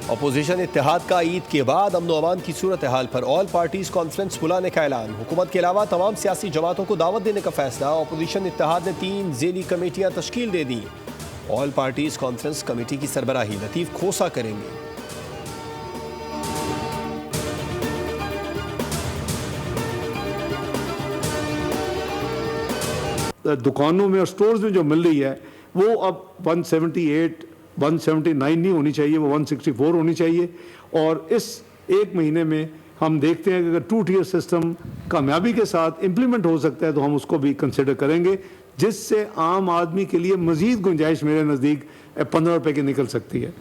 Opposition इत्तेहाद का ईद के बाद अमन अमान की सूरत हाल पर ऑल पार्टीज कॉन्फ्रेंस बुलाने का ऐलान। हुकूमत के अलावा तमाम सियासी जमातों को दावत देने का फैसला। अपोजिशन इत्तेहाद ने 3 ज़ेली कमेटियां तश्कील दे दी। ऑल पार्टीज कॉन्फ्रेंस कमेटी की सरबराही लतीफ़ खोसा करेंगे। दुकानों में और स्टोर्स में जो मिल रही है वो अब 178 179 नहीं होनी चाहिए, वो 164 होनी चाहिए। और इस एक महीने में हम देखते हैं कि अगर 2 टियर सिस्टम कामयाबी के साथ इम्प्लीमेंट हो सकता है तो हम उसको भी कंसिडर करेंगे, जिससे आम आदमी के लिए मज़ीद गुंजाइश मेरे नज़दीक 15 रुपये की निकल सकती है।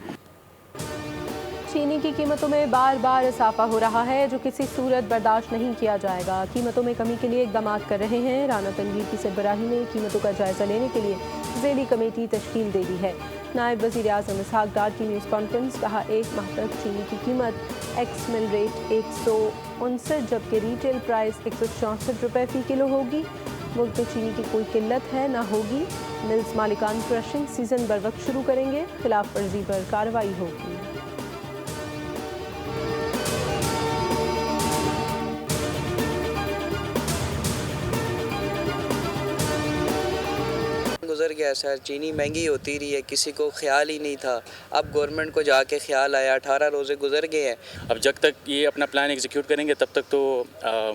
चीनी की कीमतों में बार बार इजाफा हो रहा है, जो किसी सूरत बर्दाश्त नहीं किया जाएगा। कीमतों में कमी के लिए इक़दाम कर रहे हैं। राना तनवीर की सरबराही में कीमतों का जायजा लेने के लिए ज़ेली कमेटी तश्कील दे दी है। नायब वज़ीर आज़म इसहाक़ डार की न्यूज़ कॉन्फ्रेंस। कहा, 1 माह तक चीनी की कीमत एक्स मिल रेट 159 जबकि रिटेल प्राइस 164 रुपये फ़ी किलो होगी। मुल्क में चीनी की कोई किल्लत है ना होगी। मिल्स मालिकान क्रशिंग सीजन बर वक्त शुरू करेंगे। खिलाफ वर्जी पर कार्रवाई होगी। गुजर गया सर, चीनी महंगी होती रही है, किसी को ख्याल ही नहीं था। अब गवर्नमेंट को जाके ख्याल आया, 18 रोज़े गुजर गए हैं। अब जब तक ये अपना प्लान एग्जीक्यूट करेंगे तब तक तो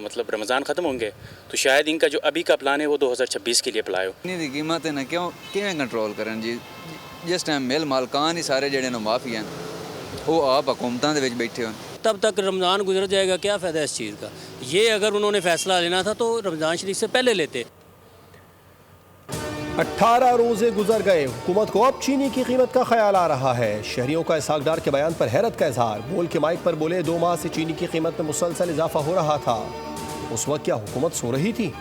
मतलब रमज़ान ख़त्म होंगे, तो शायद इनका जो अभी का प्लान है वो 2026 के लिए अप्लाई हो। चीनी की कीमत है ना किवें कंट्रोल करन जी, जिस टाइम मिल मालकान ही सारे जेडे माफी हैं वो आप हुकूमतां दे विच बैठे हो। तब तक रमज़ान गुजर जाएगा, क्या फ़ायदा इस चीज़ का। ये अगर उन्होंने फ़ैसला लेना था तो रमज़ान शरीफ से पहले लेते। 18 रोजे गुजर गए, हुकूमत को अब चीनी की कीमत का ख्याल आ रहा है। शहरियों का इसहाक़ डार के बयान पर हैरत का इजहार। बोल के माइक पर बोले, 2 माह से चीनी की कीमत में मुसलसल इजाफा हो रहा था। उस वक्त क्या हुकूमत सो रही थी?